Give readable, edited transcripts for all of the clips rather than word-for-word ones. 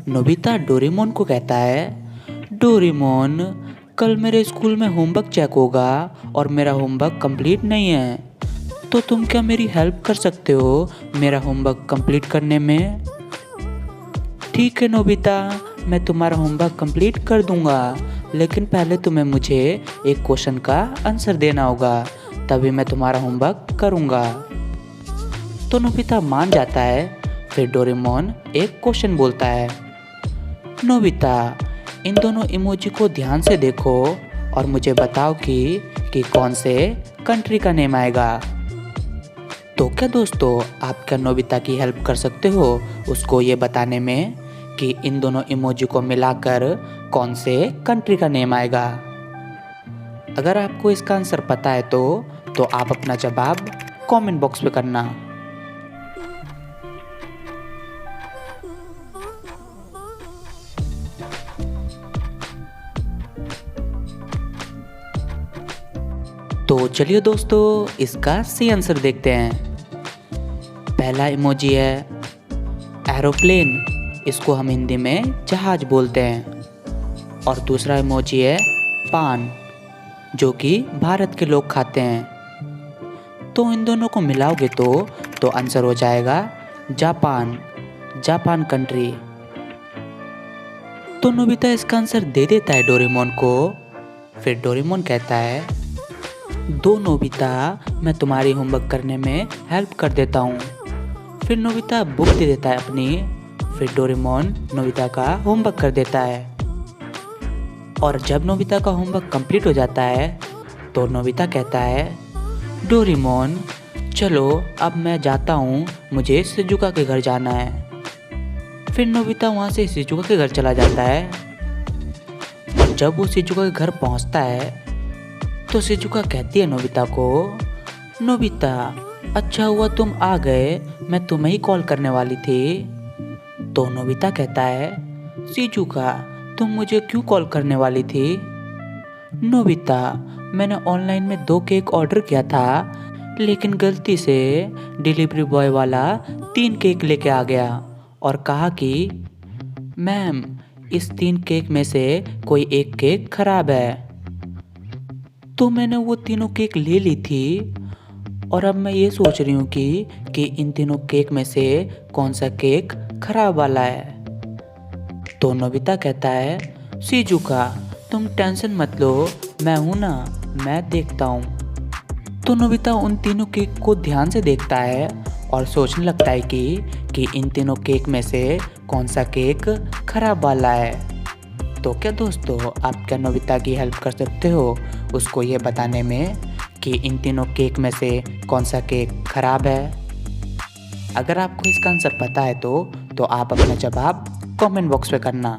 Nobita Doraemon को कहता है, डोरेमोन, कल मेरे स्कूल में होमवर्क चेक होगा और मेरा होमवर्क कंप्लीट नहीं है, तो तुम क्या मेरी हेल्प कर सकते हो मेरा होमवर्क कंप्लीट करने में? ठीक है नोबिता, मैं तुम्हारा होमवर्क कंप्लीट कर दूंगा, लेकिन पहले तुम्हें मुझे एक क्वेश्चन का आंसर देना होगा, तभी मैं तुम्हारा होमवर्क करूंगा। तो नोबिता मान जाता है। फिर डोरेमोन एक क्वेश्चन बोलता है, नोबिता, इन दोनों इमोजी को ध्यान से देखो और मुझे बताओ कि कौन से कंट्री का नेम आएगा। तो क्या दोस्तों, आप क्या नोबिता की हेल्प कर सकते हो उसको ये बताने में कि इन दोनों इमोजी को मिलाकर कौन से कंट्री का नेम आएगा? अगर आपको इसका आंसर पता है तो आप अपना जवाब कमेंट बॉक्स में करना। तो चलिए दोस्तों, इसका सही आंसर देखते हैं। पहला इमोजी है एरोप्लेन, इसको हम हिंदी में जहाज बोलते हैं। और दूसरा इमोजी है पान, जो कि भारत के लोग खाते हैं। तो इन दोनों को मिलाओगे तो आंसर हो जाएगा जापान, जापान कंट्री। तो नोबिता इसका आंसर दे देता है डोरेमोन को। फिर डोरेमोन कहता है, दो नोबिता, मैं तुम्हारी होमवर्क करने में हेल्प कर देता हूँ। फिर नोबिता बुक दे देता है अपनी। फिर डोरेमोन नोबिता का होमवर्क कर देता है। और जब नोबिता का होमवर्क कंप्लीट हो जाता है तो नोबिता कहता है, डोरेमोन, चलो अब मैं जाता हूँ, मुझे शिजुका के घर जाना है। फिर नोबिता वहाँ से शिजुका के घर चला जाता है। और जब वो शिजुका के घर पहुँचता है तो शिजुका कहती है नोबिता को, नोबिता, अच्छा हुआ तुम आ गए, मैं तुम्हें ही कॉल करने वाली थी। तो नोबिता कहता है, शिजुका, तुम मुझे क्यों कॉल करने वाली थी? नोबिता, मैंने ऑनलाइन में 2 केक ऑर्डर किया था, लेकिन गलती से डिलीवरी बॉय वाला 3 केक लेके आ गया और कहा कि मैम, इस 3 केक में से कोई एक केक खराब है। तो मैंने वो तीनों केक ले ली थी और अब मैं ये सोच रही हूँ कि इन तीनों केक में से कौन सा केक खराब वाला है। तो नोबिता कहता है, शिजुका, तुम टेंशन मत लो, मैं हूँ ना, मैं देखता हूँ। तो नोबिता उन तीनों केक को ध्यान से देखता है और सोचने लगता है कि इन तीनों केक में से कौन सा केक खराब वाला है। तो क्या दोस्तों, आप क्या नोबिता की हेल्प कर सकते हो उसको ये बताने में कि इन तीनों केक में से कौन सा केक खराब है? अगर आपको इसका आंसर पता है तो आप अपना जवाब कमेंट बॉक्स में करना।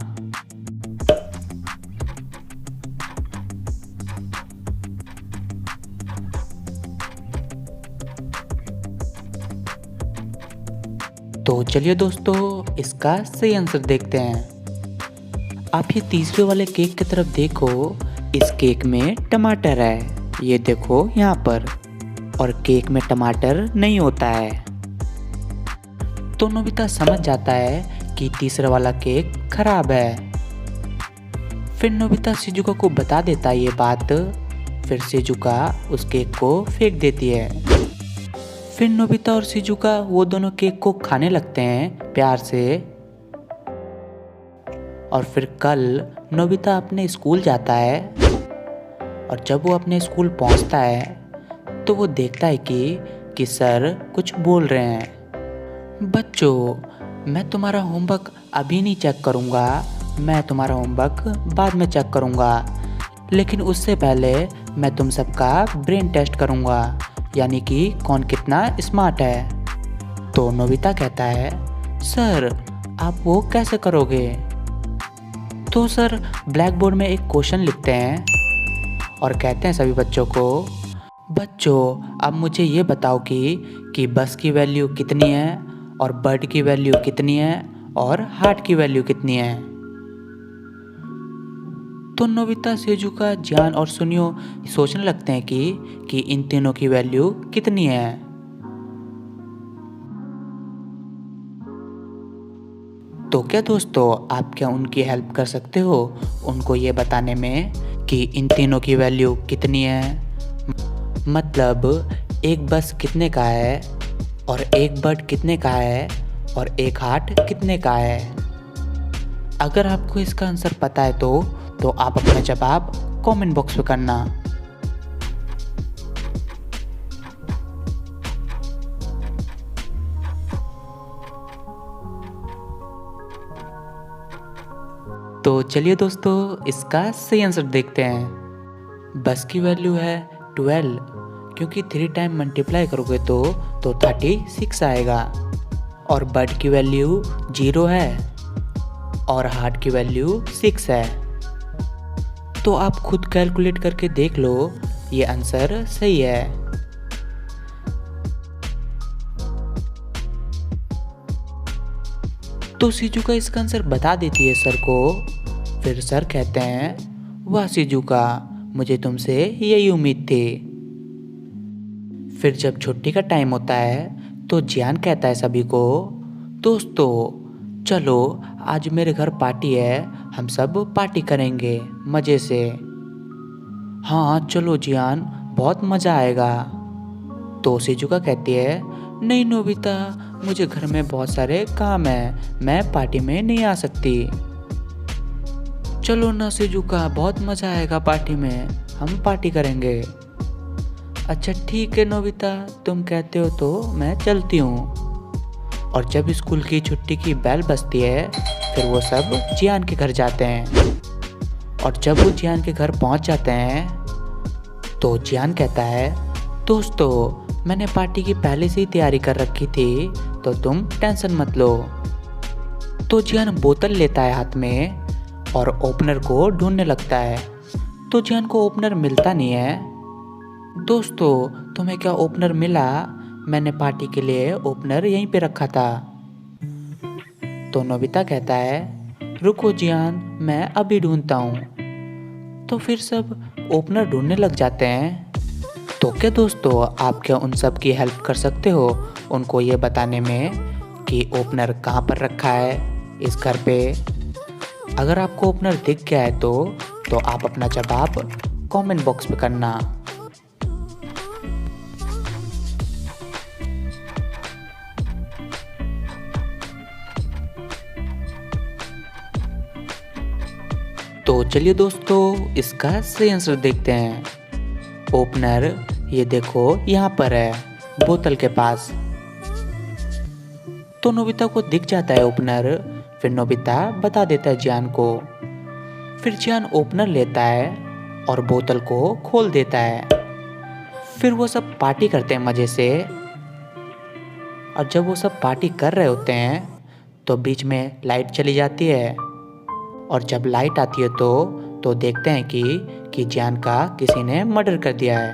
तो चलिए दोस्तों, इसका सही आंसर देखते हैं। आप ये तीसरे वाले केक की तरफ देखो, इस केक में टमाटर है, ये देखो यहाँ पर, और केक में टमाटर नहीं होता है। तो नोबिता समझ जाता है कि तीसरा वाला केक खराब है। फिर नोबिता शिजुका को बता देता है ये बात। फिर शिजुका उस केक को फेंक देती है। फिर नोबिता और शिजुका वो दोनों केक को खाने लगते हैं प्यार से। और फिर कल नोबिता अपने स्कूल जाता है। और जब वो अपने स्कूल पहुंचता है तो वो देखता है कि सर कुछ बोल रहे हैं, बच्चों, मैं तुम्हारा होमवर्क अभी नहीं चेक करूँगा, मैं तुम्हारा होमवर्क बाद में चेक करूँगा, लेकिन उससे पहले मैं तुम सबका ब्रेन टेस्ट करूँगा, यानी कि कौन कितना स्मार्ट है। तो नोबिता कहता है, सर आप वो कैसे करोगे? तो सर ब्लैक बोर्ड में एक क्वेश्चन लिखते हैं और कहते हैं सभी बच्चों को, बच्चों अब मुझे ये बताओ कि बस की वैल्यू कितनी है और बर्ड की वैल्यू कितनी है और हार्ट की वैल्यू कितनी है। तो नोबिता, शिजुका, जियान और सुनियो सोचने लगते हैं कि इन तीनों की वैल्यू कितनी है। तो क्या दोस्तों आप क्या उनकी हेल्प कर सकते हो उनको ये बताने में कि इन तीनों की वैल्यू कितनी है? मतलब एक बस कितने का है और एक बर्ड कितने का है और एक हार्ट कितने का है? अगर आपको इसका आंसर पता है तो आप अपना जवाब कमेंट बॉक्स में करना। तो चलिए दोस्तों इसका सही आंसर देखते हैं। बस की वैल्यू है 12, क्योंकि 3 टाइम मल्टीप्लाई करोगे तो 36 आएगा। और बर्ड की वैल्यू 0 है और हार्ट की वैल्यू 6 है। तो आप खुद कैलकुलेट करके देख लो, ये आंसर सही है। तो शिजुका इसका आंसर बता देती है सर को। फिर सर कहते हैं, वाह शिजुका, मुझे तुमसे यही उम्मीद थी। फिर जब छुट्टी का टाइम होता है तो जियान कहता है सभी को, दोस्तों चलो आज मेरे घर पार्टी है, हम सब पार्टी करेंगे मज़े से। हाँ चलो जियान, बहुत मज़ा आएगा। तो शिजुका कहती है, नहीं नोबिता, मुझे घर में बहुत सारे काम हैं, मैं पार्टी में नहीं आ सकती। चलो ना शिजुका, बहुत मज़ा आएगा पार्टी में, हम पार्टी करेंगे। अच्छा ठीक है नोबिता, तुम कहते हो तो मैं चलती हूँ। और जब स्कूल की छुट्टी की बेल बजती है फिर वो सब जियान के घर जाते हैं। और जब वो जियान के घर पहुँच जाते हैं तो जियान कहता है, दोस्तों मैंने पार्टी की पहले से ही तैयारी कर रखी थी, तो तुम टेंशन मत लो। तो जियान बोतल लेता है हाथ में और ओपनर को ढूंढने लगता है। तो जियान को ओपनर मिलता नहीं है। दोस्तों तुम्हें क्या ओपनर मिला? मैंने पार्टी के लिए ओपनर यहीं पे रखा था। तो नोबिता कहता है, रुको जियान, मैं अभी ढूंढता हूँ। तो फिर सब ओपनर ढूंढने लग जाते हैं। तो क्या दोस्तों आप क्या उन सब की हेल्प कर सकते हो उनको ये बताने में कि ओपनर कहाँ पर रखा है इस घर पे? अगर आपको ओपनर दिख गया है तो आप अपना जवाब कमेंट बॉक्स में करना। तो चलिए दोस्तों इसका सही आंसर देखते हैं। ओपनर ये देखो यहाँ पर है, बोतल के पास। तो नोबिता को दिख जाता है ओपनर। फिर नोबिता बता देता है जियान को। फिर जियान ओपनर लेता है और बोतल को खोल देता है। फिर वो सब पार्टी करते हैं मज़े से। और जब वो सब पार्टी कर रहे होते हैं तो बीच में लाइट चली जाती है। और जब लाइट आती है तो देखते हैं कि जियान का किसी ने मर्डर कर दिया है।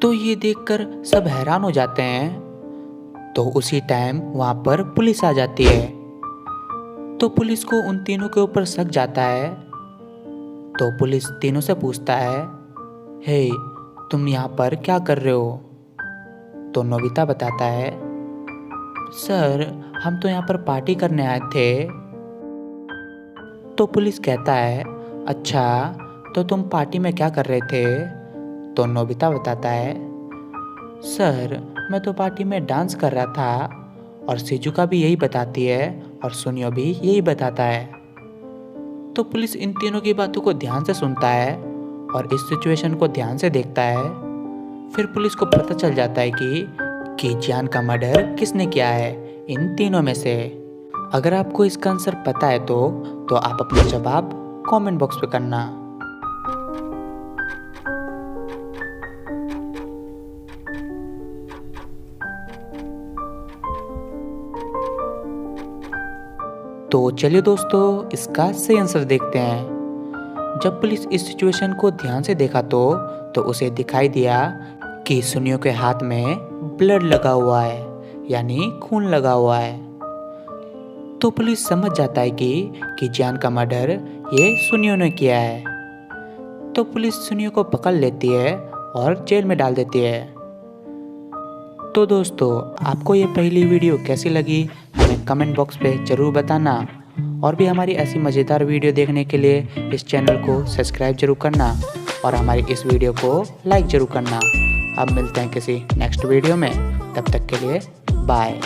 तो ये देखकर सब हैरान हो जाते हैं। तो उसी टाइम वहाँ पर पुलिस आ जाती है। तो पुलिस को उन तीनों के ऊपर शक जाता है। तो पुलिस तीनों से पूछता है, हे तुम यहाँ पर क्या कर रहे हो? तो नोबिता बताता है, सर हम तो यहाँ पर पार्टी करने आए थे। तो पुलिस कहता है, अच्छा तो तुम पार्टी में क्या कर रहे थे? तो नोबिता बताता है, सर मैं तो पार्टी में डांस कर रहा था। और शिजुका भी यही बताती है और सुनियो भी यही बताता है। तो पुलिस इन तीनों की बातों को ध्यान से सुनता है और इस सिचुएशन को ध्यान से देखता है। फिर पुलिस को पता चल जाता है कि जियान का मर्डर किसने किया है इन तीनों में से। अगर आपको इसका आंसर पता है तो आप अपना जवाब कमेंट बॉक्स पे करना। तो चलिए दोस्तों इसका सही आंसर देखते हैं। जब पुलिस इस सिचुएशन को ध्यान से देखा तो उसे दिखाई दिया कि सुनियो के हाथ में ब्लड लगा हुआ है, यानी खून लगा हुआ है। तो पुलिस समझ जाता है कि जियान का मर्डर ये सुनियो ने किया है। तो पुलिस सुनियो को पकड़ लेती है और जेल में डाल देती है। तो दोस्तों, आपको ये पहली वीडियो कैसी लगी हमें कमेंट बॉक्स पे ज़रूर बताना। और भी हमारी ऐसी मज़ेदार वीडियो देखने के लिए इस चैनल को सब्सक्राइब जरूर करना और हमारी इस वीडियो को लाइक ज़रूर करना। अब मिलते हैं किसी नेक्स्ट वीडियो में, तब तक के लिए बाय।